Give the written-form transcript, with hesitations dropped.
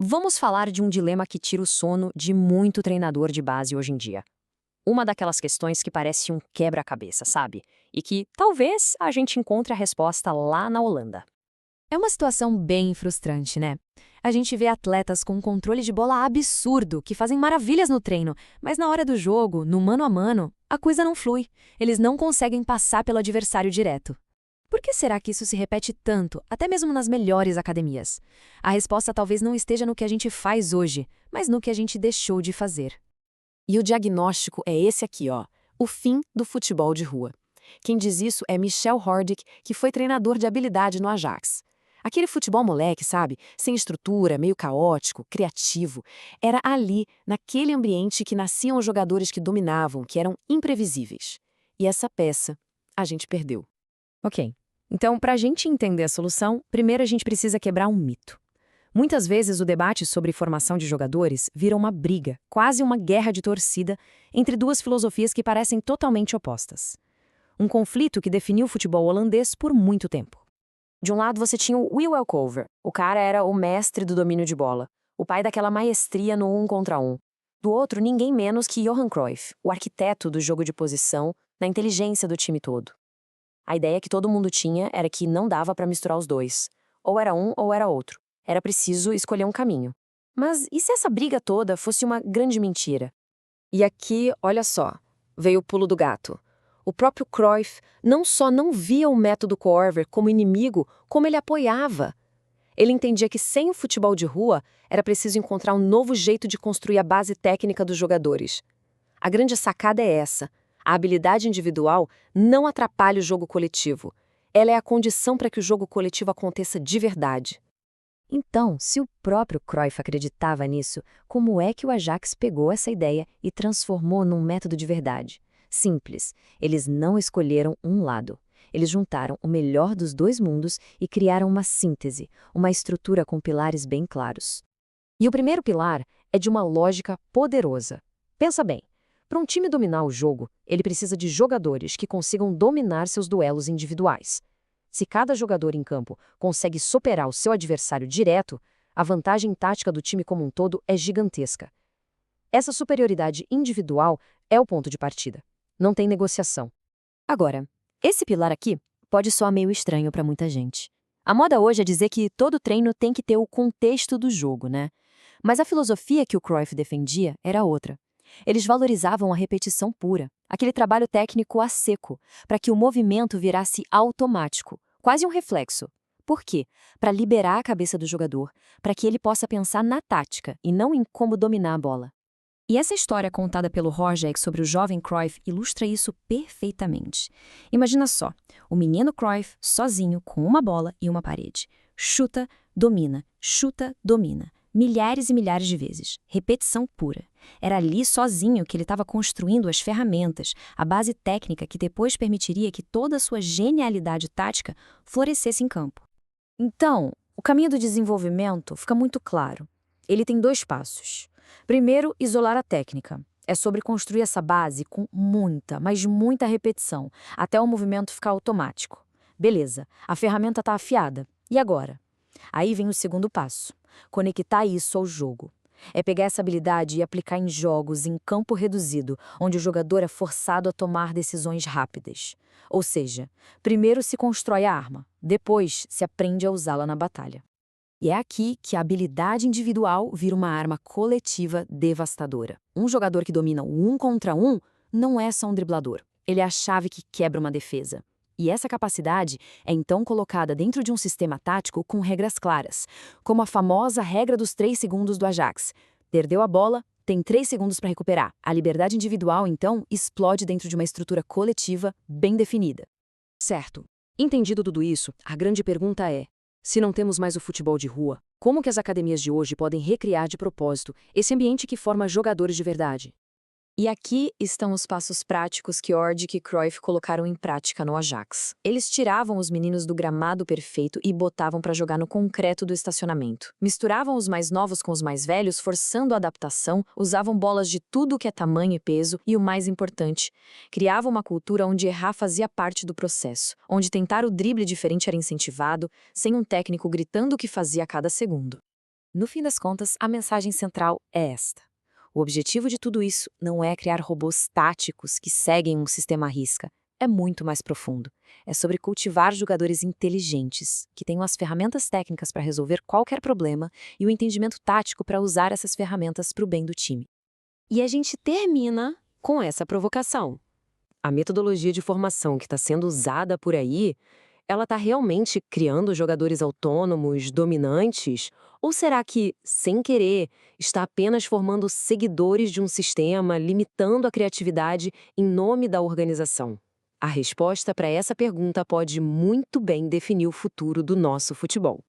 Vamos falar de um dilema que tira o sono de muito treinador de base hoje em dia. Uma daquelas questões que parece um quebra-cabeça, sabe? E que talvez a gente encontre a resposta lá na Holanda. É uma situação bem frustrante, né? A gente vê atletas com um controle de bola absurdo, que fazem maravilhas no treino, mas na hora do jogo, no mano a mano, a coisa não flui. Eles não conseguem passar pelo adversário direto. Por que será que isso se repete tanto, até mesmo nas melhores academias? A resposta talvez não esteja no que a gente faz hoje, mas no que a gente deixou de fazer. E o diagnóstico é esse aqui, ó. O fim do futebol de rua. Quem diz isso é Michel Hordick, que foi treinador de habilidade no Ajax. Aquele futebol moleque, sabe? Sem estrutura, meio caótico, criativo. Era ali, naquele ambiente, que nasciam os jogadores que dominavam, que eram imprevisíveis. E essa peça a gente perdeu. Ok. Então, para a gente entender a solução, primeiro a gente precisa quebrar um mito. Muitas vezes o debate sobre formação de jogadores vira uma briga, quase uma guerra de torcida, entre duas filosofias que parecem totalmente opostas. Um conflito que definiu o futebol holandês por muito tempo. De um lado você tinha o Will Elcover, o cara era o mestre do domínio de bola, o pai daquela maestria no 1 contra 1. Do outro, ninguém menos que Johan Cruyff, o arquiteto do jogo de posição, na inteligência do time todo. A ideia que todo mundo tinha era que não dava para misturar os dois. Ou era um ou era outro. Era preciso escolher um caminho. Mas e se essa briga toda fosse uma grande mentira? E aqui, olha só, veio o pulo do gato. O próprio Cruyff não só não via o método Corver como inimigo, como ele apoiava. Ele entendia que sem o futebol de rua era preciso encontrar um novo jeito de construir a base técnica dos jogadores. A grande sacada é essa. A habilidade individual não atrapalha o jogo coletivo. Ela é a condição para que o jogo coletivo aconteça de verdade. Então, se o próprio Cruyff acreditava nisso, como é que o Ajax pegou essa ideia e transformou num método de verdade? Simples, eles não escolheram um lado. Eles juntaram o melhor dos dois mundos e criaram uma síntese, uma estrutura com pilares bem claros. E o primeiro pilar é de uma lógica poderosa. Pensa bem, para um time dominar o jogo, ele precisa de jogadores que consigam dominar seus duelos individuais. Se cada jogador em campo consegue superar o seu adversário direto, a vantagem tática do time como um todo é gigantesca. Essa superioridade individual é o ponto de partida. Não tem negociação. Agora, esse pilar aqui pode soar meio estranho para muita gente. A moda hoje é dizer que todo treino tem que ter o contexto do jogo, né? Mas a filosofia que o Cruyff defendia era outra. Eles valorizavam a repetição pura, aquele trabalho técnico a seco, para que o movimento virasse automático, quase um reflexo. Por quê? Para liberar a cabeça do jogador, para que ele possa pensar na tática e não em como dominar a bola. E essa história contada pelo Horjek sobre o jovem Cruyff ilustra isso perfeitamente. Imagina só, o menino Cruyff sozinho com uma bola e uma parede. Chuta, domina. Milhares e milhares de vezes. Repetição pura. Era ali sozinho que ele estava construindo as ferramentas, a base técnica que depois permitiria que toda a sua genialidade tática florescesse em campo. Então, o caminho do desenvolvimento fica muito claro. Ele tem 2 passos. Primeiro, isolar a técnica. É sobre construir essa base com muita, mas muita repetição, até o movimento ficar automático. Beleza, a ferramenta está afiada. E agora? Aí vem o segundo passo. Conectar isso ao jogo. É pegar essa habilidade e aplicar em jogos em campo reduzido, onde o jogador é forçado a tomar decisões rápidas. Ou seja, primeiro se constrói a arma, depois se aprende a usá-la na batalha. E é aqui que a habilidade individual vira uma arma coletiva devastadora. Um jogador que domina o 1 contra 1 não é só um driblador. Ele é a chave que quebra uma defesa. E essa capacidade é então colocada dentro de um sistema tático com regras claras, como a famosa regra dos 3 segundos do Ajax. Perdeu a bola, tem 3 segundos para recuperar. A liberdade individual, então, explode dentro de uma estrutura coletiva bem definida. Certo. Entendido tudo isso, a grande pergunta é: se não temos mais o futebol de rua, como que as academias de hoje podem recriar de propósito esse ambiente que forma jogadores de verdade? E aqui estão os passos práticos que Hordick e Cruyff colocaram em prática no Ajax. Eles tiravam os meninos do gramado perfeito e botavam para jogar no concreto do estacionamento. Misturavam os mais novos com os mais velhos, forçando a adaptação, usavam bolas de tudo que é tamanho e peso e, o mais importante, criavam uma cultura onde errar fazia parte do processo, onde tentar o drible diferente era incentivado, sem um técnico gritando o que fazia a cada segundo. No fim das contas, a mensagem central é esta. O objetivo de tudo isso não é criar robôs táticos que seguem um sistema à risca. É muito mais profundo. É sobre cultivar jogadores inteligentes, que tenham as ferramentas técnicas para resolver qualquer problema e o entendimento tático para usar essas ferramentas para o bem do time. E a gente termina com essa provocação. A metodologia de formação que está sendo usada por aí, ela está realmente criando jogadores autônomos, dominantes? Ou será que, sem querer, está apenas formando seguidores de um sistema, limitando a criatividade em nome da organização? A resposta para essa pergunta pode muito bem definir o futuro do nosso futebol.